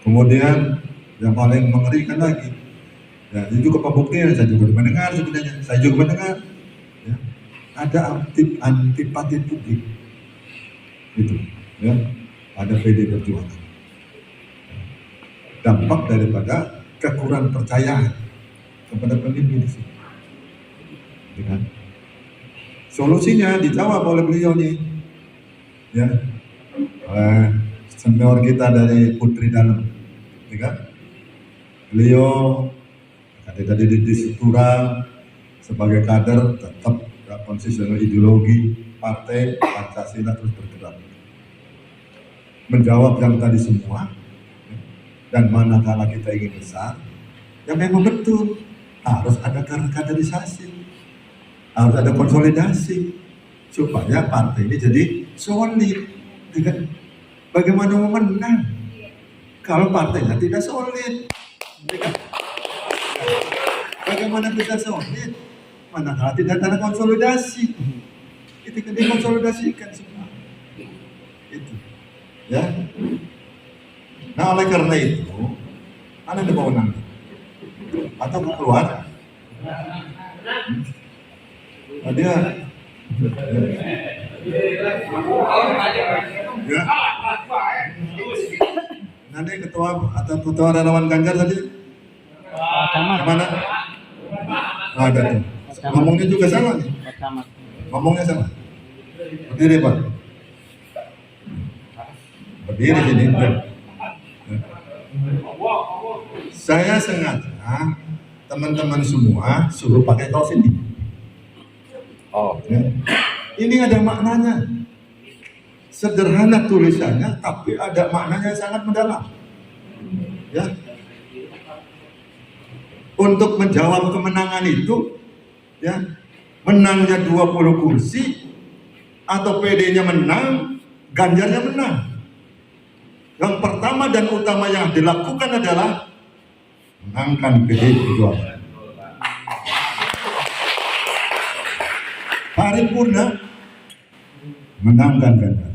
Kemudian yang paling mengerikan lagi, ya itu juga pembuktian, saya juga mendengar sebenarnya, saya juga mendengar, ya, ada antipati publik, itu, ya, ada PD Perjuangan. Dampak daripada kekurangan percayaan kepada pemimpin di sini. Dengan solusinya dijawab oleh beliau nih, ya, senior kita dari Putri Dalam, ya kan? Beliau tadi di struktural sebagai kader tetap konsisten ideologi partai Pancasila terus bergerak, menjawab yang tadi semua. Dan manakala kita ingin besar, ya memang betul harus ada kaderisasi, harus ada konsolidasi supaya partai ini jadi solid. Bagaimana mau menang kalau partainya tidak solid? Bagaimana bisa solid manakala tidak ada konsolidasi? Itu kan dikonsolidasikan semua. Itu, ya. Nah, oleh karena itu, Anda ada wewenang atau keluar? Dia, ya. Nanti ketua atau ketua relawan Ganjar tadi mana? Ada tuh. Ngomongnya juga sama nih. Ngomongnya sama. Berdiri Pak. Berdiri sini. Saya sengaja teman-teman semua suruh pakai kaos ini. Oh, ya. Ini ada maknanya. Sederhana tulisannya, tapi ada maknanya yang sangat mendalam. Ya. Untuk menjawab kemenangan itu, ya, menangnya 20 kursi atau PD-nya menang, Ganjarnya menang. Yang pertama dan utama yang dilakukan adalah menangkan PD Perjuangan. Paripurna menangkan Ganjar.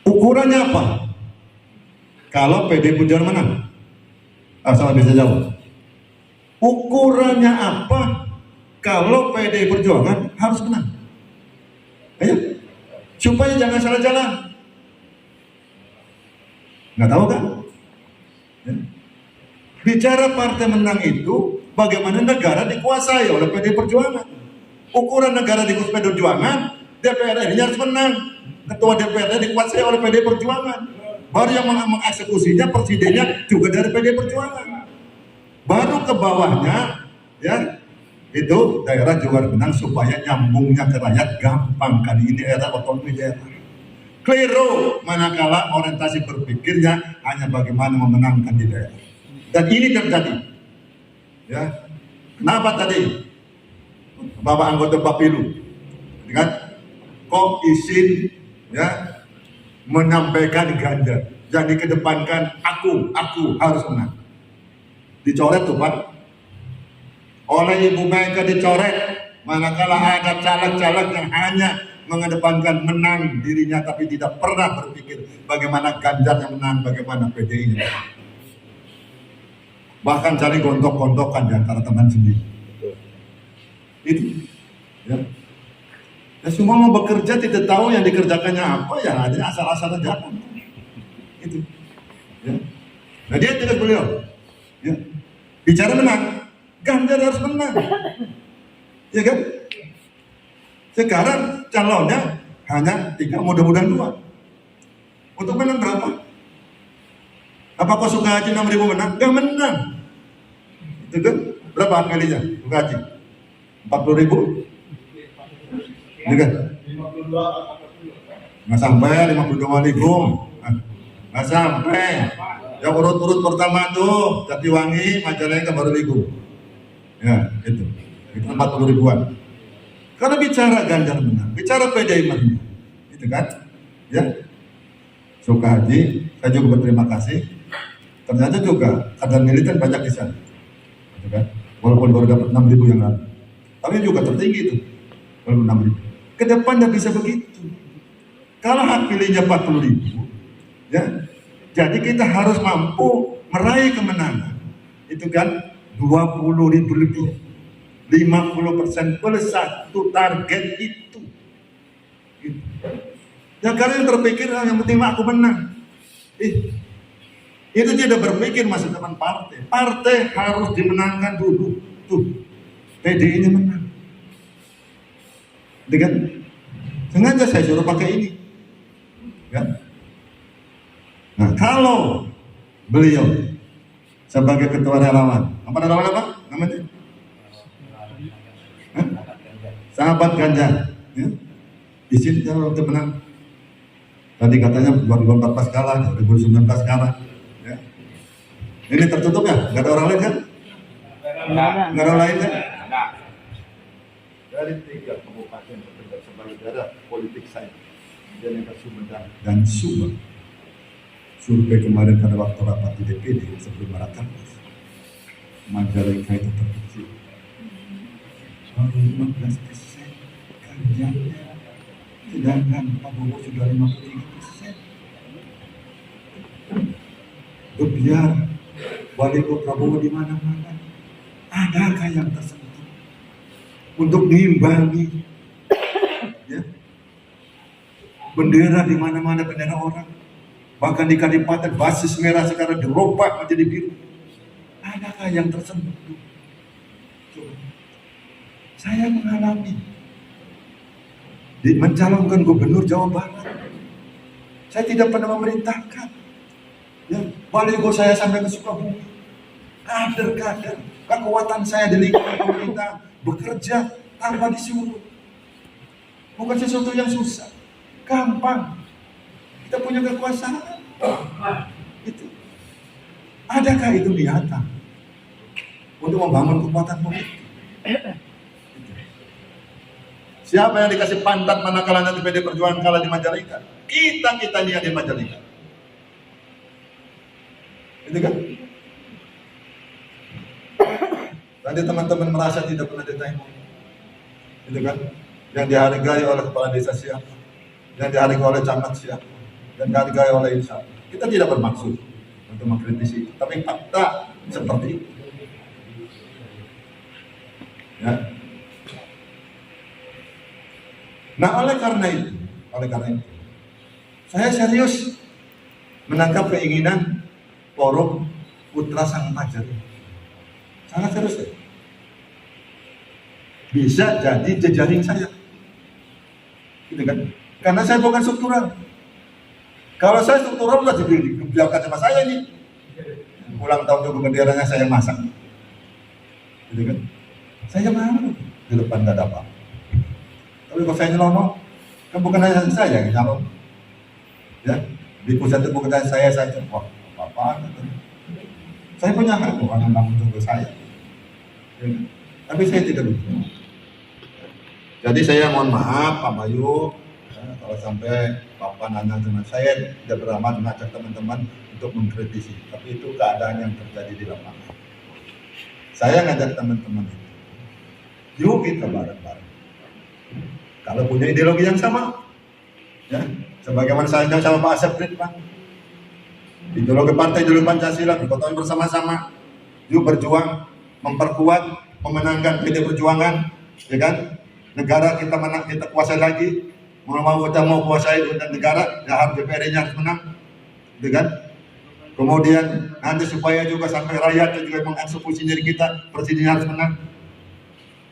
Ukurannya apa? Kalau PD Perjuangan menang, sama bisa jawab. Ukurannya apa? Kalau PD Perjuangan harus menang. Ayo, supaya jangan salah jalan. Nggak tahu kan? Ya. Bicara partai menang itu, bagaimana negara dikuasai oleh PD Perjuangan. Ukuran negara dikuasai PD Perjuangan, DPR ini harus menang. Ketua DPR dikuasai oleh PD Perjuangan. Baru yang mengeksekusinya, presidennya juga dari PD Perjuangan. Baru ke bawahnya, ya, itu daerah juga harus menang supaya nyambungnya ke rakyat gampang. Kali ini era otonomi daerah. Keliru manakala orientasi berpikirnya hanya bagaimana memenangkan di daerah. Dan ini terjadi. Ya. Kenapa tadi Bapak anggota Bapilu kan kok izin, ya, menyampaikan Ganjar, jadi kedepankan aku harus menang. Dicoret tuh Pak. Oleh Ibu Mega dicoret manakala ada caleg-caleg yang hanya mengedepankan menang dirinya tapi tidak pernah berpikir bagaimana Ganjar yang menang, bagaimana PDI-nya. Bahkan cari gontok-gontokan di antara teman sendiri. Itu, ya. Ya semua mau bekerja tidak tahu yang dikerjakannya apa, ya ada asal-asalan jalan. Itu, ya. Nah dia tidak beliau, ya. Bicara menang, Ganjar harus menang, ya kan? Sekarang calonnya hanya 3, mudah-mudahan 2. Untuk menang berapa? Apakah Sukahaji 6.000 menang? Gak menang. Itu kan berapa kalinya Sukahaji? 40.000? Ya kan? Nggak sampai 52.000. Nggak sampai. Yang urut-urut pertama tuh Jatiwangi, Majalengka baru 1.000. Ya, itu 40 ribuan. Karena bicara Ganjar menang, bicara PDI menang, itu kan, ya. Sukahaji, saya juga berterima kasih. Ternyata juga kader militer banyak di sana, gitu kan. Walaupun baru dapat 6.000 yang lalu, tapi juga tertinggi itu, baru 6.000. Kedepannya bisa begitu. Kalau hak pilihnya 40.000, ya, Jadi kita harus mampu meraih kemenangan. Itu kan 20.000 lebih, 50% plus satu target itu. Gitu. Ya kalian terpikir yang penting aku menang. Itu tidak berpikir masa depan partai. Partai harus dimenangkan dulu. Tuh, PDI-nya menang. Dengan sengaja saya suruh pakai ini. Ya. Nah, kalau beliau sebagai ketua relawan, apa relawan apa namanya? Sahabat Ganjar, ya. Izin untuk menang. Tadi katanya 2014 kalah, 2019 kalah. Ya. Ini tertutup ya? Nggak ada orang lain kan? Nggak ada orang lain kan? Dari 3 kabupaten terdekat sebagai daerah politik saya, Jeneponto, Sumedang dan Subang. Survei kemarin pada waktu rapat di DPD sebelum Rakernas, Majalengka itu terkecil. Baru 15% Ganjarnya, sedangkan Prabowo sudah 53%. Biar baliho Prabowo di mana-mana, adakah yang tersentuh untuk mengimbangi? Ya. Bendera di mana-mana, bendera orang. Bahkan di Kadipaten basis merah sekarang dirubah menjadi biru. Adakah yang tersentuh? Saya mengalami mencalonkan gubernur Jawa Barat. Saya tidak pernah memerintahkan. Ya, baliho saya sampai ke Sukabumi. Kader-kader, kekuatan saya di lingkungan pemerintah bekerja tanpa disuruh. Bukan sesuatu yang susah, gampang. Kita punya kekuasaan. Itu. Adakah itu niatan untuk membangun kekuatan politik? Siapa yang dikasih pantat manakala nanti PD Perjuangan kalah di Majalengka? Kita nih yang di Majalengka. Itu kan? Tadi teman-teman merasa tidak pernah ditanya. Itu kan? Yang dihargai oleh kepala desa siapa? Yang dihargai oleh camat siapa? Dan dihargai oleh insan. Kita tidak bermaksud untuk mengkritisi, tapi fakta seperti itu. Ya. Nah, oleh karena itu, saya serius menangkap keinginan forum Putra Sang Fajar. Sangat serius ya. Bisa jadi jejaring saya, gitu kan? Karena saya bukan struktural. Kalau saya struktural udah dibiarkan sama saya nih. Ulang tahun juga benderanya saya masak. Gitu kan? Saya mau di depan gak ada apa. Tapi kalau saya nyelonong, kan bukan hanya saya yang nyalon. Ya, di pusat itu bukan hanya saya wah apa-apa. Gitu. Saya punya hak orang yang menunggu saya. Ya, tapi saya tidak begitu. Jadi saya mohon maaf Pak Bayu. Kalau sampai Bapak nanya dengan saya tidak beramal mengajak teman-teman untuk mengkritisi, tapi itu keadaan yang terjadi di lapangan. Saya ngajak teman-teman itu, yuk kita bareng-bareng. Kalau punya ideologi yang sama, ya, sebagaimana saya sama Pak Asep Ridwan, ideologi partai dulu Pancasila, bergotong bersama-sama, yuk berjuang, memperkuat, memenangkan PD Perjuangan, ya kan? Negara kita menang, kita kuasai lagi. Mau kita mau kuasai dan negara, ya harus DPR-nya harus menang, gitu kan? Kemudian nanti supaya juga sampai rakyat juga mengeksekusi diri kita, presiden harus menang.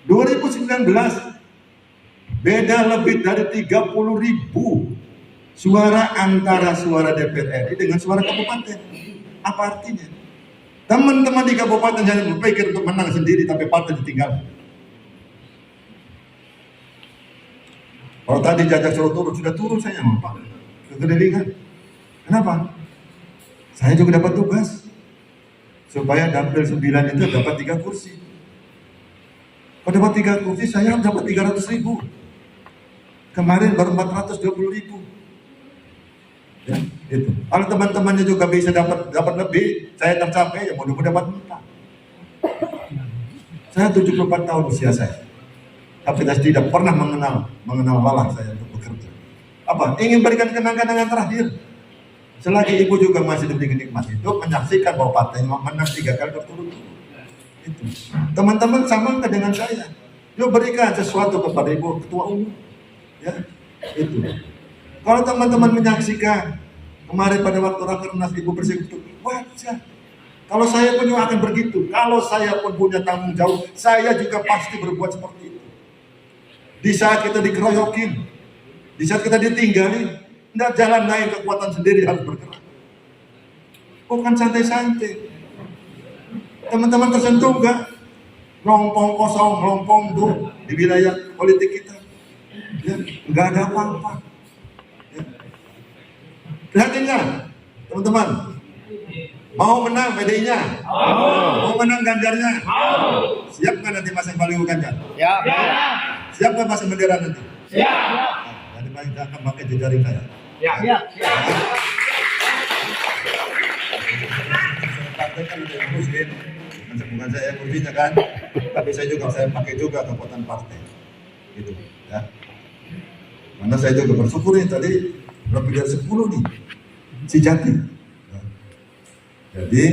2019 beda lebih dari 30.000 suara antara suara DPR RI dengan suara kabupaten. Apa artinya? Teman-teman di kabupaten jangan berpikir untuk menang sendiri, tapi partai ditinggal. Kalau tadi jajak suruh turun, sudah turun saya sama Pak ke Kedelikan. Kenapa? Saya juga dapat tugas supaya dapil 9 itu dapat 3 kursi. Kalau dapat 3 kursi, saya dapat 300.000. Kemarin baru 420.000. Ya, itu. Kalau teman-temannya juga bisa dapat lebih, saya tercapai, ya mudah-mudahan dapat 4. Saya 74 tahun usia saya. Tapi saya tidak pernah mengenal lelah saya untuk bekerja. Apa? Ingin berikan kenang-kenangan terakhir. Selagi ibu juga masih diberi nikmat itu, menyaksikan bahwa partainya menang 3 kali berturut-turut. Itu. Teman-teman sama nggak dengan saya? Yuk berikan sesuatu kepada ibu ketua umum. Ya, itu. Kalau teman-teman menyaksikan kemarin pada waktu rakernas ibu bersekutu, wajar. Kalau saya pun juga akan begitu. Kalau saya pun punya tanggung jawab, saya juga pasti berbuat seperti itu. Di saat kita dikeroyokin, di saat kita ditinggalin, tidak jalan lain, kekuatan sendiri harus bergerak. Bukan santai-santai. Teman-teman tersentuh enggak? Melompong kosong, melompong tuh di wilayah politik kita. Ya, enggak ada apa-apa. Ya. Lihatinnya, teman-teman. Mau menang PDI-nya? Mau menang Ganjarnya? Siap nggak nanti masang baliho Ganjar? Ya. Siap nggak pasang bendera nanti? Siap. Jadi kita akan pakai jejaring saya. Siap. Partai kan udah muslim, bukan saya kursinya kan, tapi saya pakai juga kekuatan partai, gitu ya. Karena saya juga bersyukur nih tadi lebih dari 10 nih, si Jati. Ya. Jadi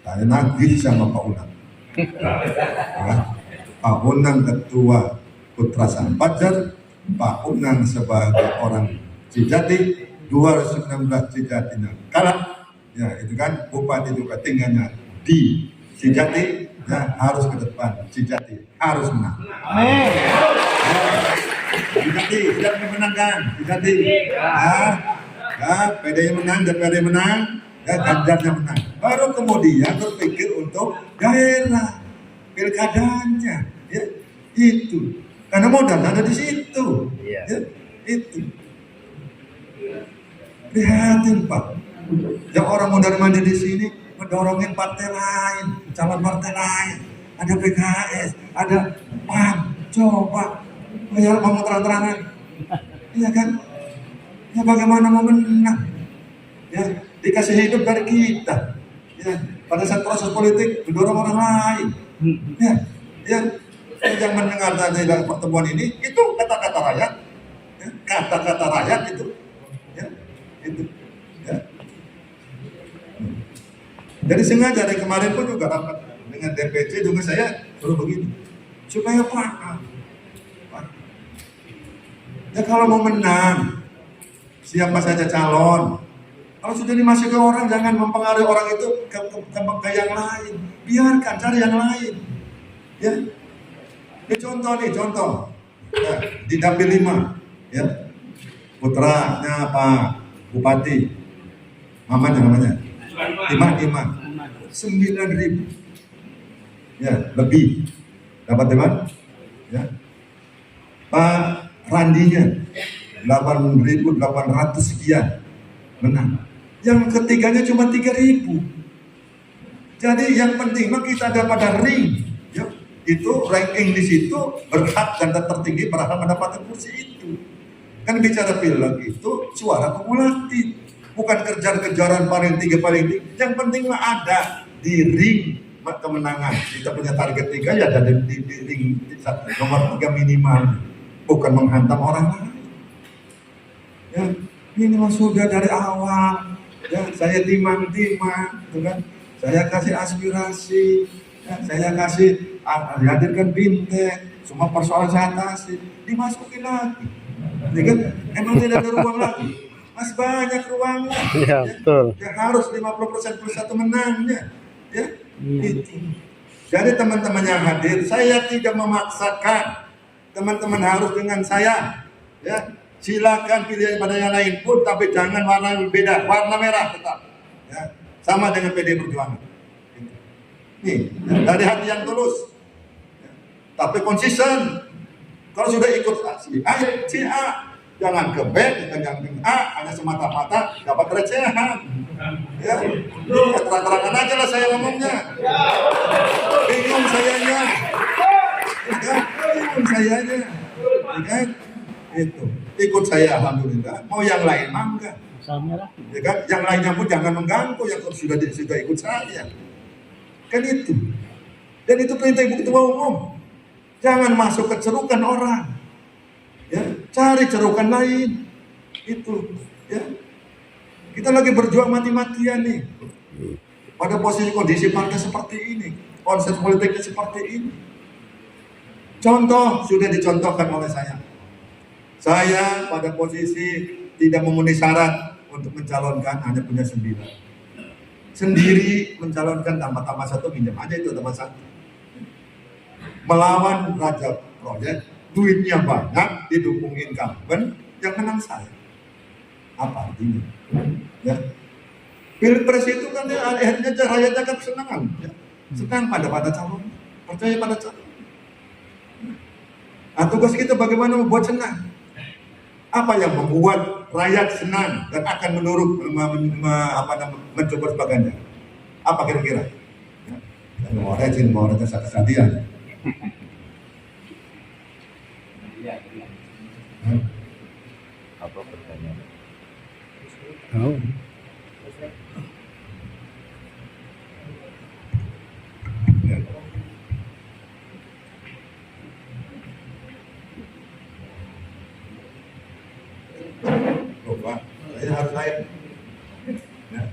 saya nagih sama Pak Unang. Ya. Pak Unang ketua Putra Sampajar, Pak Unang sebagai orang Cijati, 2019 Cijatinya kalah. Ya itu kan bupati juga tinggalnya di Cijati, ya harus ke depan. Cijati harus menang. Amin. Cijati siap memenangkan. Cijati. PDI menang, DPRD menang, ya Ganjarnya menang. Baru kemudian berpikir untuk daerah pilkadanya, ya itu. Karena modal ada di situ. Ya, itu. Prihatin Pak. Yang orang mondar-mandir di sini mendorongin partai lain, calon partai lain. Ada PKS, ada PAN. Coba, ya mau terang-terangan, iya kan? Ya bagaimana mau menang? Ya dikasih hidup dari kita. Ya pada saat proses politik mendorong orang lain. Ya yang mendengar tadi dalam pertemuan ini itu kata-kata rakyat, ya, kata-kata rakyat itu, ya itu. Ya. Jadi sengaja dari kemarin pun juga rapat dengan DPC juga saya suruh begini supaya paham. Ya kalau mau menang siapa saja calon, kalau sudah dimasuki orang jangan mempengaruhi orang itu ke yang lain, biarkan cari yang lain. Ya, ini contoh ya, di Dapil 5 ya putranya Pak Bupati namanya Iman 9.000 ya lebih dapat teman ya. Pak Randinya 8.800 sekian menang, yang ketiganya cuma 3.000. Jadi yang penting kita ada pada ring ya, itu ranking di situ berhak dan tertinggi berhak mendapatkan kursi itu. Kan bicara pilek itu suara kumulatif, bukan kejar-kejaran paling tinggi. Yang penting mah ada di ring kemenangan. Kita punya target 3 ya ada di ring nomor 3 minimal, bukan menghantam orang lain. Ya, ini mah sudah dari awal. Ya, saya timang, kan? Saya kasih aspirasi, ya, saya kasih hadirkan bintang, semua persoalan saya atasi, dimasukin lagi. Ya kan? Emang tidak ada ruang lagi. Mas banyak ruangnya. Ya, betul. Ya harus 50% plus 1 menangnya. Ya, itu. Jadi teman-teman yang hadir, saya tidak memaksakan teman-teman harus dengan saya. Ya, silakan pilih pada yang lain pun, tapi jangan warna beda, warna merah tetap. Ya, sama dengan PD Perjuangan. Nih, dari hati yang tulus. Ya, tapi konsisten. Kalau sudah ikut si A, jangan ke B, jangan ke A, hanya semata-mata dapat recehan. Ya, terang-terangan aja lah saya ngomongnya. Bingung sayanya. Ya, bingung sayanya. Ya, itu. Ikut saya alhamdulillah. Mau yang lain mah enggak. Ya kan? Yang lainnya pun jangan mengganggu yang sudah ikut saya. Kan itu. Dan itu perintah Ibu Ketua Umum. Jangan masuk ke cerukan orang. Ya, cari cerukan lain. Itu, ya. Kita lagi berjuang mati-matian nih. Pada posisi kondisi partai seperti ini, konsep politiknya seperti ini. Contoh sudah dicontohkan oleh saya. Saya pada posisi tidak memenuhi syarat untuk mencalonkan, hanya punya 9. Sendiri mencalonkan tambah-tambah 1, minjem aja itu tambah 1. Melawan raja proyek, duitnya banyak, didukung incumbent, yang menang saya. Apa artinya? Ya. Pilpres itu kan ya, akhirnya rakyatnya kan kesenangan. Ya. Senang pada calon, percaya pada calon. Nah, tugas kita bagaimana membuat senang. Apa yang membuat rakyat senang dan akan menurut mencoba propaganda? Apa kira-kira? Ya. Mau rajin, mau kesatian. Apa pertanyaan? Oh. Ya. Pak, saya harus naik. Ya.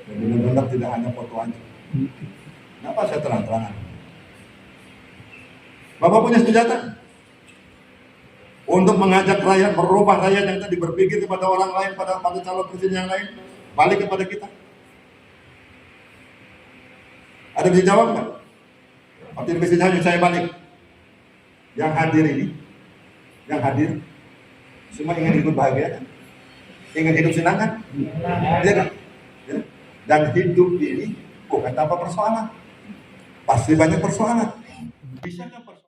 Dan benar-benar tidak hanya foto aja. Kenapa saya terang-terangan? Bapak punya senjata untuk mengajak rakyat, merubah rakyat yang tadi berpikir kepada orang lain, pada calon presiden yang lain, balik kepada kita. Ada bisa jawab nggak? Waktu bisa jawab, saya balik. Yang hadir ini, yang hadir, semua ingin hidup bahagia kan? Ingin hidup senang kan? Iya kan? Ya. Dan hidup ini bukan tanpa persoalan. Pasti banyak persoalan. Bisa nggak persoalan?